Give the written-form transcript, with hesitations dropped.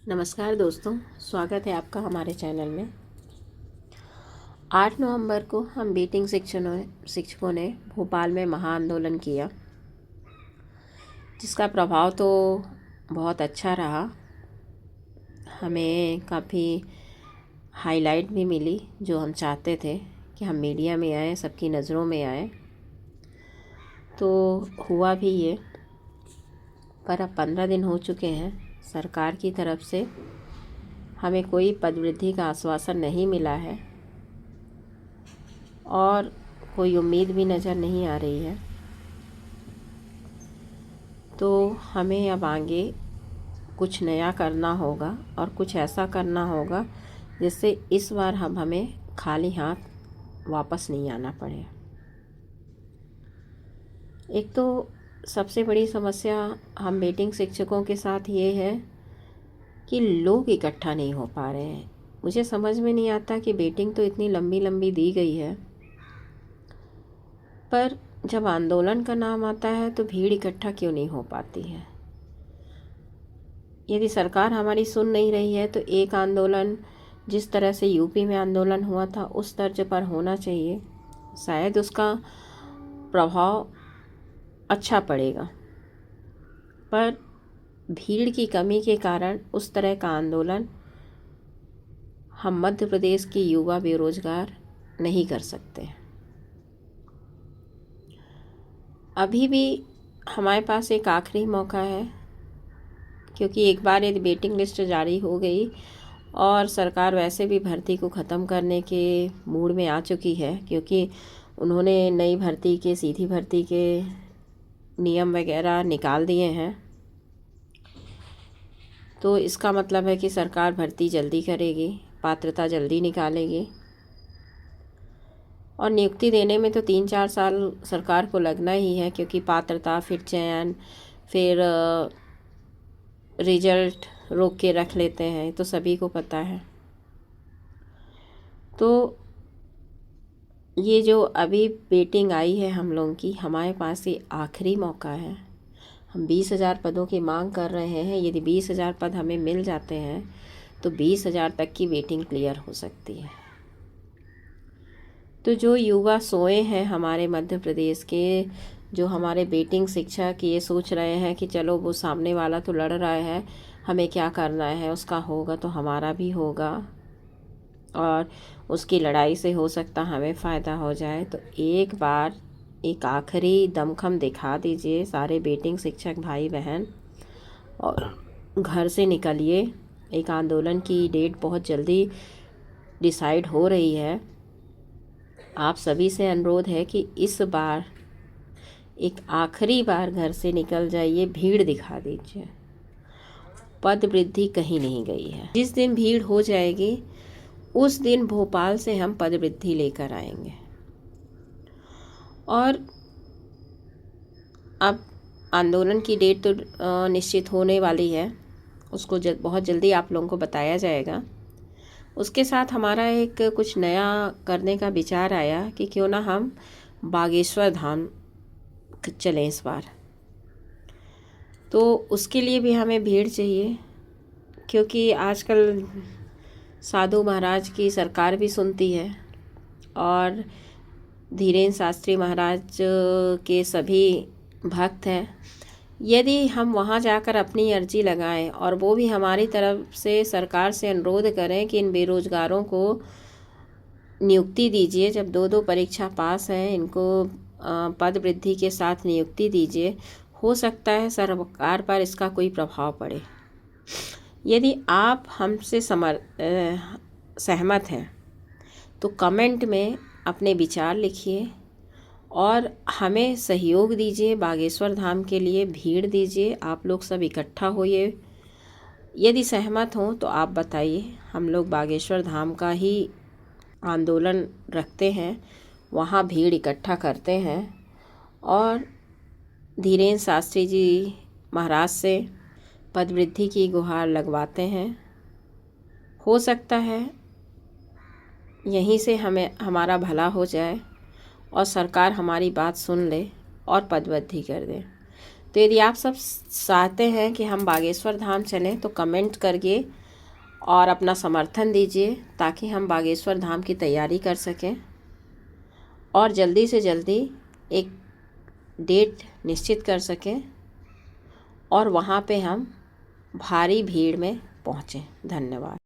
नमस्कार दोस्तों, स्वागत है आपका हमारे चैनल में। 8 नवंबर को हम बीटिंग शिक्षकों ने भोपाल में महाआंदोलन किया, जिसका प्रभाव तो बहुत अच्छा रहा। हमें काफ़ी हाईलाइट भी मिली, जो हम चाहते थे कि हम मीडिया में आए, सबकी नज़रों में आए। तो हुआ भी ये, पर अब 15 दिन हो चुके हैं। सरकार की तरफ से हमें कोई पदवृद्धि का आश्वासन नहीं मिला है और कोई उम्मीद भी नज़र नहीं आ रही है। तो हमें अब आगे कुछ नया करना होगा और कुछ ऐसा करना होगा जिससे इस बार हमें खाली हाथ वापस नहीं आना पड़े। एक तो सबसे बड़ी समस्या हम बीटिंग शिक्षकों के साथ ये है कि लोग इकट्ठा नहीं हो पा रहे हैं। मुझे समझ में नहीं आता कि बीटिंग तो इतनी लंबी लंबी दी गई है, पर जब आंदोलन का नाम आता है तो भीड़ इकट्ठा क्यों नहीं हो पाती है। यदि सरकार हमारी सुन नहीं रही है तो एक आंदोलन जिस तरह से यूपी में आंदोलन हुआ था उस तर्ज पर होना चाहिए, शायद उसका प्रभाव अच्छा पड़ेगा। पर भीड़ की कमी के कारण उस तरह का आंदोलन हम मध्य प्रदेश के युवा बेरोजगार नहीं कर सकते। अभी भी हमारे पास एक आखिरी मौका है, क्योंकि एक बार यदि वेटिंग लिस्ट जारी हो गई और सरकार वैसे भी भर्ती को ख़त्म करने के मूड में आ चुकी है, क्योंकि उन्होंने नई भर्ती के, सीधी भर्ती के नियम वगैरह निकाल दिए हैं। तो इसका मतलब है कि सरकार भर्ती जल्दी करेगी, पात्रता जल्दी निकालेगी और नियुक्ति देने में तो 3-4 साल सरकार को लगना ही है, क्योंकि पात्रता, फिर चयन, फिर रिजल्ट रोक के रख लेते हैं, तो सभी को पता है। तो ये जो अभी वेटिंग आई है हम लोगों की, हमारे पास ये आखिरी मौका है। हम 20,000 पदों की मांग कर रहे हैं। यदि 20,000 पद हमें मिल जाते हैं तो 20,000 तक की वेटिंग क्लियर हो सकती है। तो जो युवा सोए हैं हमारे मध्य प्रदेश के, जो हमारे वेटिंग शिक्षक ये सोच रहे हैं कि चलो वो सामने वाला तो लड़ रहा है, हमें क्या करना है, उसका होगा तो हमारा भी होगा और उसकी लड़ाई से हो सकता हमें फ़ायदा हो जाए, तो एक बार एक आखिरी दमखम दिखा दीजिए सारे वेटिंग शिक्षक भाई बहन और घर से निकलिए। एक आंदोलन की डेट बहुत जल्दी डिसाइड हो रही है। आप सभी से अनुरोध है कि इस बार एक आखिरी बार घर से निकल जाइए, भीड़ दिखा दीजिए। पद वृद्धि कहीं नहीं गई है। जिस दिन भीड़ हो जाएगी उस दिन भोपाल से हम पद वृद्धि लेकर आएंगे। और अब आंदोलन की डेट तो निश्चित होने वाली है, उसको बहुत जल्दी आप लोगों को बताया जाएगा। उसके साथ हमारा एक कुछ नया करने का विचार आया कि क्यों ना हम बागेश्वर धाम चलें इस बार। तो उसके लिए भी हमें भीड़ चाहिए, क्योंकि आजकल साधु महाराज की सरकार भी सुनती है और धीरेन्द्र शास्त्री महाराज के सभी भक्त हैं। यदि हम वहाँ जाकर अपनी अर्जी लगाएं और वो भी हमारी तरफ से सरकार से अनुरोध करें कि इन बेरोजगारों को नियुक्ति दीजिए, जब 2-2 परीक्षा पास हैं इनको पद वृद्धि के साथ नियुक्ति दीजिए, हो सकता है सरकार पर इसका कोई प्रभाव पड़े। यदि आप हमसे सहमत हैं तो कमेंट में अपने विचार लिखिए और हमें सहयोग दीजिए। बागेश्वर धाम के लिए भीड़ दीजिए, आप लोग सब इकट्ठा होइए। यदि सहमत हों तो आप बताइए, हम लोग बागेश्वर धाम का ही आंदोलन रखते हैं, वहाँ भीड़ इकट्ठा करते हैं और धीरेन्द्र शास्त्री जी महाराज से पद वृद्धि की गुहार लगवाते हैं। हो सकता है यहीं से हमें हमारा भला हो जाए और सरकार हमारी बात सुन ले और पद वृद्धि कर दे। तो यदि आप सब चाहते हैं कि हम बागेश्वर धाम चलें तो कमेंट करिए और अपना समर्थन दीजिए, ताकि हम बागेश्वर धाम की तैयारी कर सकें और जल्दी से जल्दी एक डेट निश्चित कर सकें और वहाँ पे हम भारी भीड़ में पहुँचें। धन्यवाद।